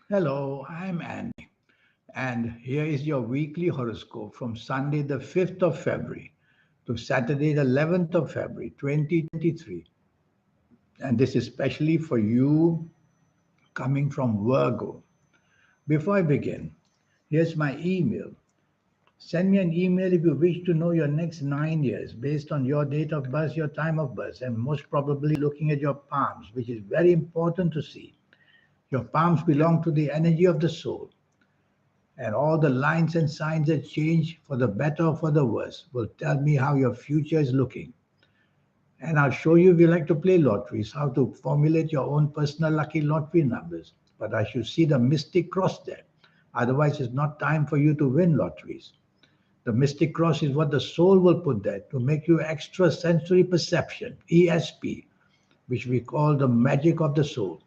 Hello, I'm Andy, and here is your weekly horoscope from Sunday, the 5th of February to Saturday, the 11th of February, 2023. And this is especially for you coming from Virgo. Before I begin, here's my email. Send me an email if you wish to know your next 9 years based on your date of birth, your time of birth, and most probably looking at your palms, which is very important to see. Your palms belong to the energy of the soul. And all the lines and signs that change for the better or for the worse will tell me how your future is looking. And I'll show you if you like to play lotteries, how to formulate your own personal lucky lottery numbers. But I should see the mystic cross there. Otherwise, it's not time for you to win lotteries. The mystic cross is what the soul will put there to make you extrasensory perception, ESP, which we call the magic of the soul.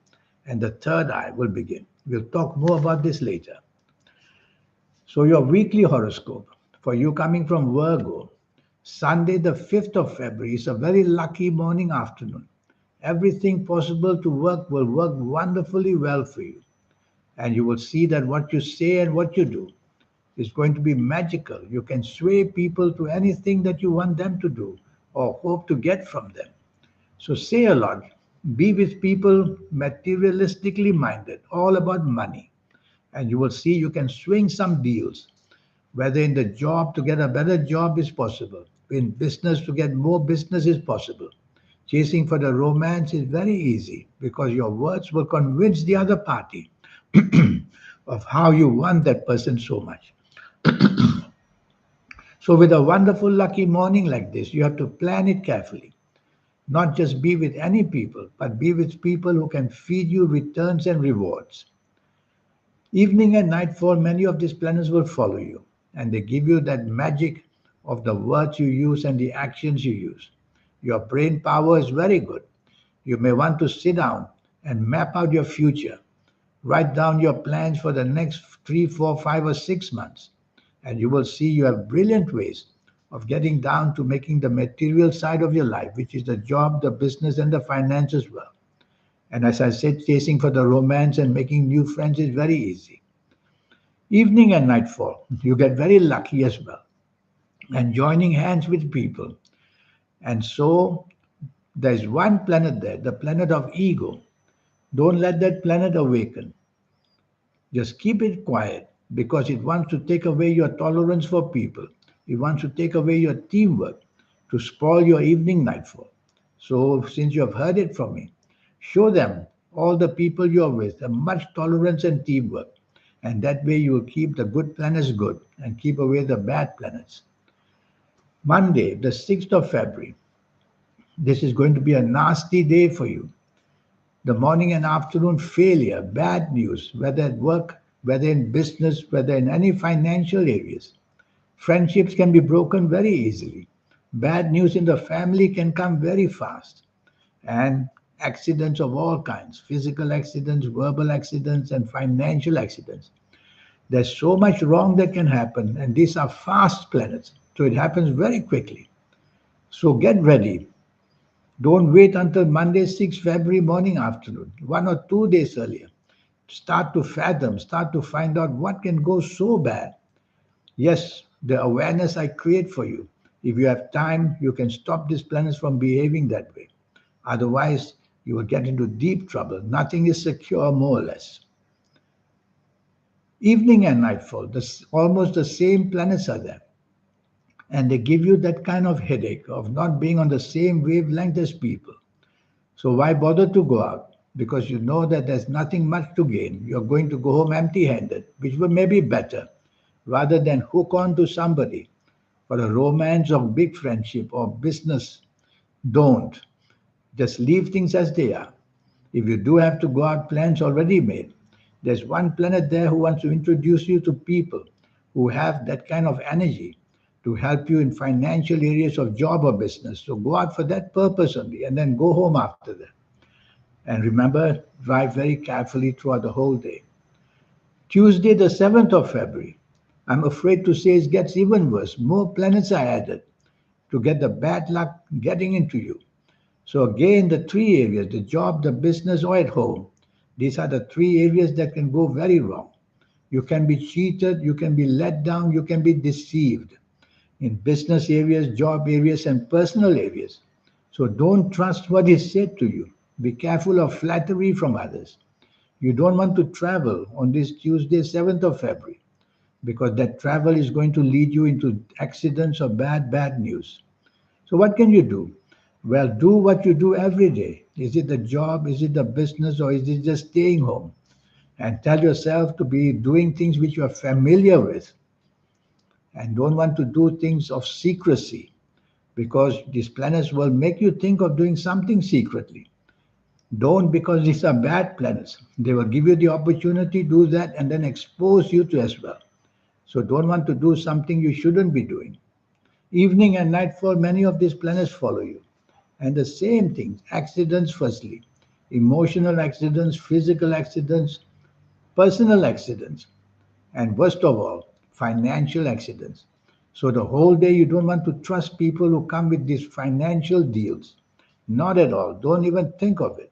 And the third eye will begin. We'll talk more about this later. So, your weekly horoscope for you coming from Virgo, Sunday, the 5th of February, is a very lucky morning afternoon. Everything possible to work will work wonderfully well for you. And you will see that what you say and what you do is going to be magical. You can sway people to anything that you want them to do or hope to get from them. So, say a lot. Be with people materialistically minded, all about money. And you will see you can swing some deals. Whether in the job to get a better job is possible, in business to get more business is possible. Chasing for the romance is very easy because your words will convince the other party of how you want that person so much. So, with a wonderful lucky morning like this, you have to plan it carefully. Not just be with any people, but be with people who can feed you returns and rewards. Evening and nightfall, many of these planets will follow you, and they give you that magic of the words you use and the actions you use. Your brain power is very good. You may want to sit down and map out your future. Write down your plans for the next 3, 4, 5, or 6 months, and you will see you have brilliant ways of getting down to making the material side of your life, which is the job, the business, and the finance as well. And as I said, chasing for the romance and making new friends is very easy. Evening and nightfall, you get very lucky as well. And joining hands with people. And so there's one planet there, the planet of ego. Don't let that planet awaken. Just keep it quiet because it wants to take away your tolerance for people. It wants to take away your teamwork to spoil your evening nightfall. So, since you have heard it from me, show them, all the people you're with, much tolerance and teamwork. And that way you will keep the good planets good and keep away the bad planets. Monday, the 6th of February. This is going to be a nasty day for you. The morning and afternoon failure, bad news, whether at work, whether in business, whether in any financial areas. Friendships can be broken very easily. Bad news in the family can come very fast. And accidents of all kinds, physical accidents, verbal accidents, and financial accidents. There's so much wrong that can happen, and these are fast planets, so it happens very quickly. So get ready. Don't wait until Monday, 6 February morning afternoon, 1 or 2 days earlier. Start to fathom, start to find out what can go so bad. Yes, the awareness I create for you. If you have time, you can stop these planets from behaving that way. Otherwise, you will get into deep trouble. Nothing is secure, more or less. Evening and nightfall, almost the same planets are there. And they give you that kind of headache of not being on the same wavelength as people. So why bother to go out? Because you know that there's nothing much to gain. You're going to go home empty handed, which will maybe better, rather than hook on to somebody for a romance or big friendship or business. Don't. Just leave things as they are. If you do have to go out, plans already made. There's one planet there who wants to introduce you to people who have that kind of energy to help you in financial areas of job or business. So go out for that purpose only and then go home after that. And remember, drive very carefully throughout the whole day. Tuesday, the 7th of February. I'm afraid to say it gets even worse. More planets are added to get the bad luck getting into you. So again, the three areas, the job, the business, or at home, These are the three areas that can go very wrong. You can be cheated, you can be let down, you can be deceived in business areas, job areas, and personal areas. So don't trust what is said to you. Be careful of flattery from others. You don't want to travel on this Tuesday, 7th of February, because that travel is going to lead you into accidents or bad news. So, what can you do? Well, do what you do every day. Is it the job? Is it the business? Or is it just staying home? And tell yourself to be doing things which you are familiar with and don't want to do things of secrecy because these planets will make you think of doing something secretly. Don't, because these are bad planets. They will give you the opportunity to do that and then expose you to as well. So don't want to do something you shouldn't be doing. Evening and nightfall, many of these planets follow you. And the same thing, accidents firstly, emotional accidents, physical accidents, personal accidents, and worst of all, financial accidents. So the whole day you don't want to trust people who come with these financial deals. Not at all. Don't even think of it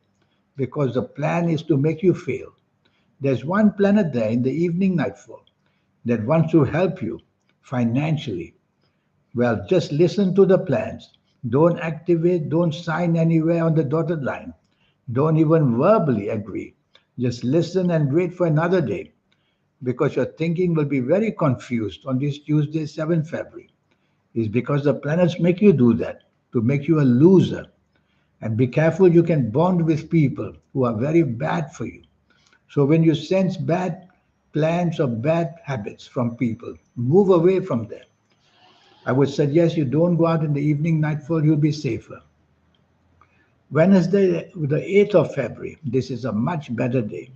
because the plan is to make you fail. There's one planet there in the evening nightfall that wants to help you financially. Well, just listen to the plans. Don't activate, don't sign anywhere on the dotted line. Don't even verbally agree. Just listen and wait for another day because your thinking will be very confused on this Tuesday, 7th February. Is because the planets make you do that to make you a loser. And be careful, you can bond with people who are very bad for you. So when you sense bad plans or bad habits from people, move away from them. I would suggest you don't go out in the evening nightfall, you'll be safer. Wednesday, the 8th of February, this is a much better day.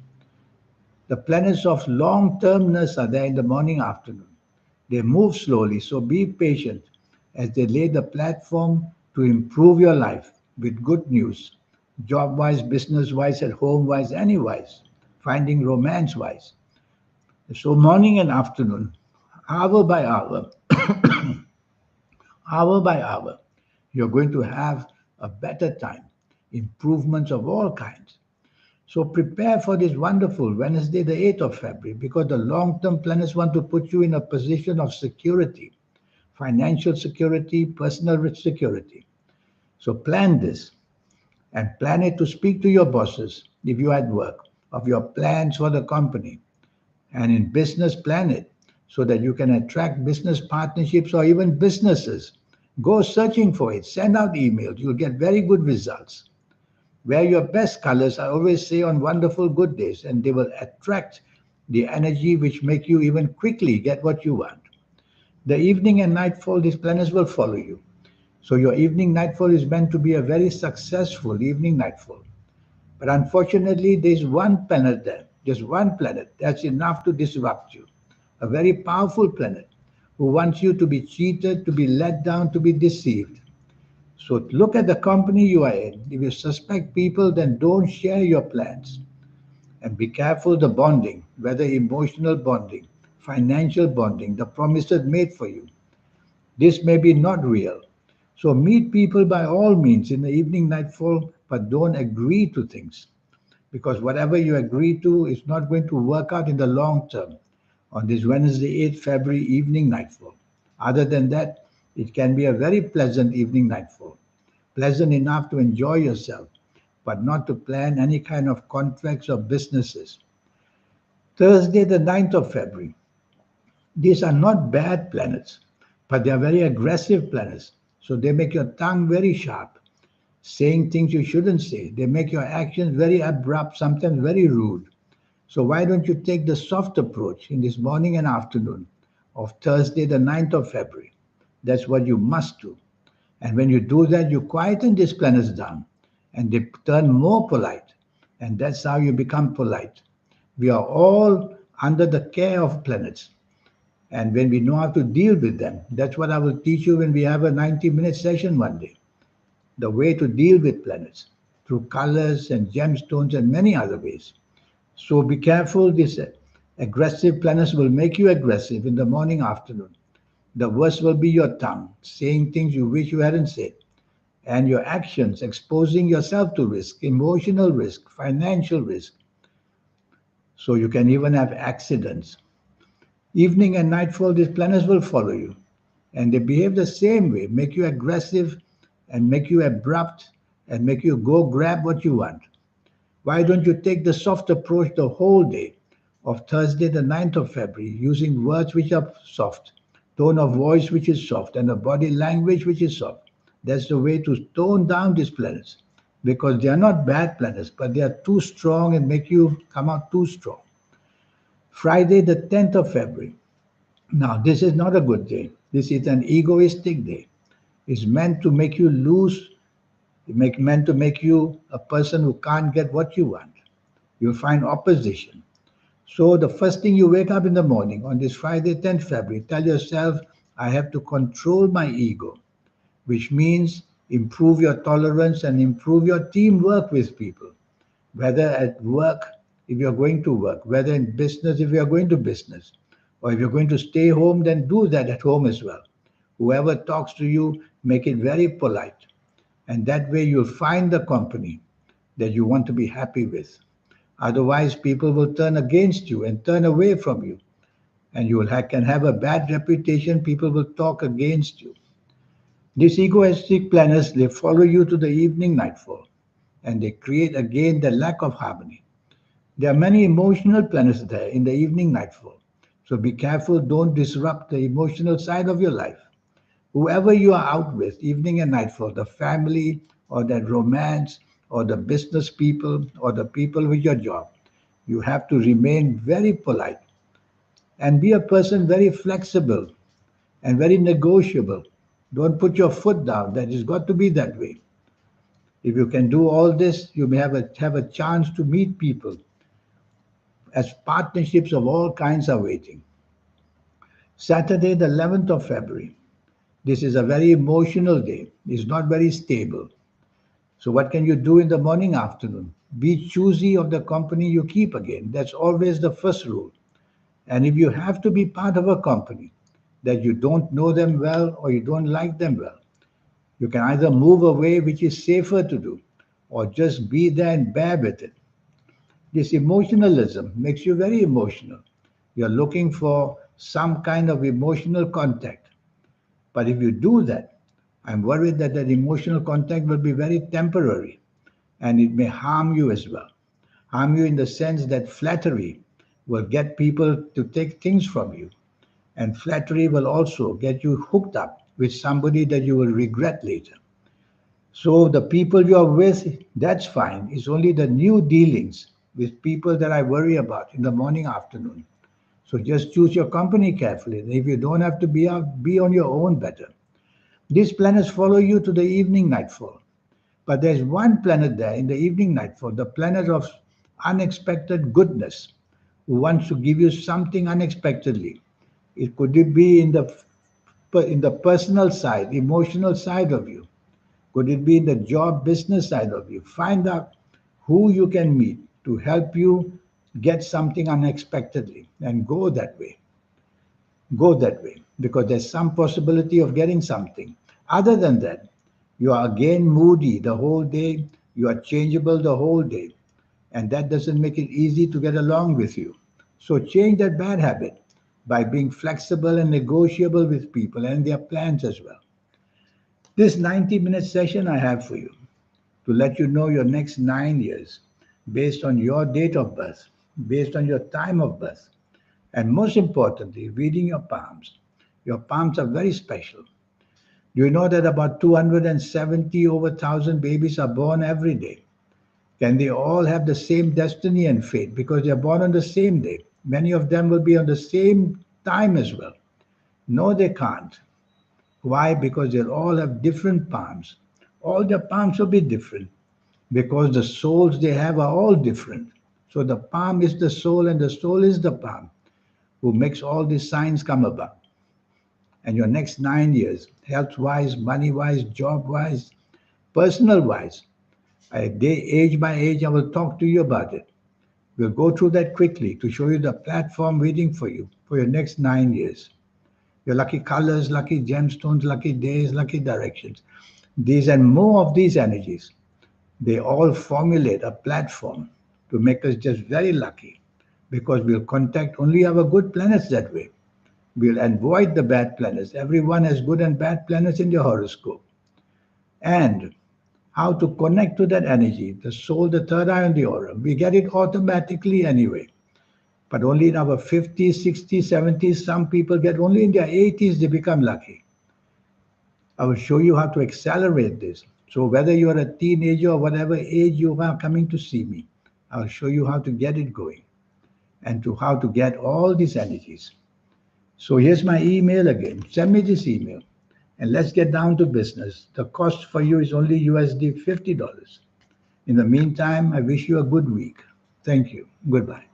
The planets of long termness are there in the morning afternoon. They move slowly, so be patient as they lay the platform to improve your life with good news, job wise, business wise, at home wise, any wise, finding romance wise. So, morning and afternoon, hour by hour, hour by hour, you're going to have a better time, improvements of all kinds. So prepare for this wonderful Wednesday, the 8th of February, because the long term planets want to put you in a position of security, financial security, personal security. So plan this and plan it to speak to your bosses if you are at work of your plans for the company. And in business, plan it so that you can attract business partnerships or even businesses. Go searching for it, send out emails, you'll get very good results. Wear your best colors, I always say, on wonderful good days, and they will attract the energy which make you even quickly get what you want. The evening and nightfall, these planets will follow you. So your evening nightfall is meant to be a very successful evening nightfall. But unfortunately, there's one planet there, just one planet that's enough to disrupt you. A very powerful planet who wants you to be cheated, to be let down, to be deceived. So look at the company you are in. If you suspect people, then don't share your plans. And be careful the bonding, whether emotional bonding, financial bonding, the promises made for you. This may be not real. So meet people by all means in the evening nightfall, but don't agree to things. Because whatever you agree to is not going to work out in the long term on this Wednesday, 8th February evening nightfall. Other than that, it can be a very pleasant evening nightfall. Pleasant enough to enjoy yourself, but not to plan any kind of contracts or businesses. Thursday, the 9th of February. These are not bad planets, but they are very aggressive planets. So they make your tongue very sharp, saying things you shouldn't say. They make your actions very abrupt, sometimes very rude. So why don't you take the soft approach in this morning and afternoon of Thursday, the 9th of February? That's what you must do. And when you do that, you quieten these planets down and they turn more polite. And that's how you become polite. We are all under the care of planets. And when we know how to deal with them, that's what I will teach you when we have a 90-minute session one day. The way to deal with planets through colors and gemstones and many other ways. So be careful, these aggressive planets will make you aggressive in the morning, afternoon. The worst will be your tongue, saying things you wish you hadn't said, and your actions, exposing yourself to risk, emotional risk, financial risk. So you can even have accidents. Evening and nightfall, these planets will follow you. And they behave the same way, make you aggressive and make you abrupt and make you go grab what you want. Why don't you take the soft approach the whole day of Thursday, the 9th of February, using words which are soft, tone of voice which is soft, and a body language which is soft? That's the way to tone down these planets because they are not bad planets, but they are too strong and make you come out too strong. Friday, the 10th of February. Now, this is not a good day. This is an egoistic day. It's meant to make you lose, meant to make you a person who can't get what you want. You'll find opposition. So the first thing you wake up in the morning on this Friday, 10th February, tell yourself, I have to control my ego, which means improve your tolerance and improve your teamwork with people, whether at work, if you're going to work, whether in business, if you're going to business, or if you're going to stay home, then do that at home as well. Whoever talks to you, make it very polite. And that way you'll find the company that you want to be happy with. Otherwise, people will turn against you and turn away from you. And can have a bad reputation. People will talk against you. These egoistic planets, they follow you to the evening nightfall. And they create again the lack of harmony. There are many emotional planets there in the evening nightfall. So be careful, don't disrupt the emotional side of your life. Whoever you are out with, evening and nightfall, the family or that romance or the business people or the people with your job, you have to remain very polite and be a person very flexible and very negotiable. Don't put your foot down. That has got to be that way. If you can do all this, you may have a chance to meet people as partnerships of all kinds are waiting. Saturday, the 11th of February. This is a very emotional day. It's not very stable. So, what can you do in the morning, afternoon? Be choosy of the company you keep again. That's always the first rule. And if you have to be part of a company that you don't know them well or you don't like them well, you can either move away, which is safer to do, or just be there and bear with it. This emotionalism makes you very emotional. You're looking for some kind of emotional contact. But if you do that, I'm worried that that emotional contact will be very temporary and it may harm you as well. Harm you in the sense that flattery will get people to take things from you. And flattery will also get you hooked up with somebody that you will regret later. So the people you are with, that's fine. It's only the new dealings with people that I worry about in the morning, afternoon. So just choose your company carefully. If you don't have to be out, be on your own better. These planets follow you to the evening nightfall. But there's one planet there in the evening nightfall, the planet of unexpected goodness, who wants to give you something unexpectedly. It could be in the personal side, emotional side of you. Could it be in the job business side of you? Find out who you can meet to help you get something unexpectedly and go that way. Go that way because there's some possibility of getting something. Other than that, you are again moody the whole day, you are changeable the whole day, and that doesn't make it easy to get along with you. So change that bad habit by being flexible and negotiable with people and their plans as well. This 90-minute session I have for you to let you know your next 9 years based on your date of birth, based on your time of birth, and most importantly, reading your palms. Your palms are very special. Do you know that about 270 over 1,000 babies are born every day? Can they all have the same destiny and fate because they're born on the same day? Many of them will be on the same time as well. No, they can't. Why? Because they'll all have different palms. All their palms will be different because the souls they have are all different. So the palm is the soul and the soul is the palm who makes all these signs come about. And your next 9 years, health wise, money wise, job wise, personal wise, age by age, I will talk to you about it. We'll go through that quickly to show you the platform waiting for you for your next 9 years. Your lucky colors, lucky gemstones, lucky days, lucky directions. These and more of these energies, they all formulate a platform to make us just very lucky. because we'll contact only our good planets that way. We'll avoid the bad planets. Everyone has good and bad planets in their horoscope. And how to connect to that energy, the soul, the third eye on the aura. We get it automatically anyway. But only in our 50s, 60s, 70s, some people get only in their 80s, they become lucky. I will show you how to accelerate this. So whether you're a teenager or whatever age you are coming to see me, I'll show you how to get it going and to how to get all these energies. So here's my email again. Send me this email and let's get down to business. The cost for you is only USD $50. In the meantime, I wish you a good week. Thank you. Goodbye.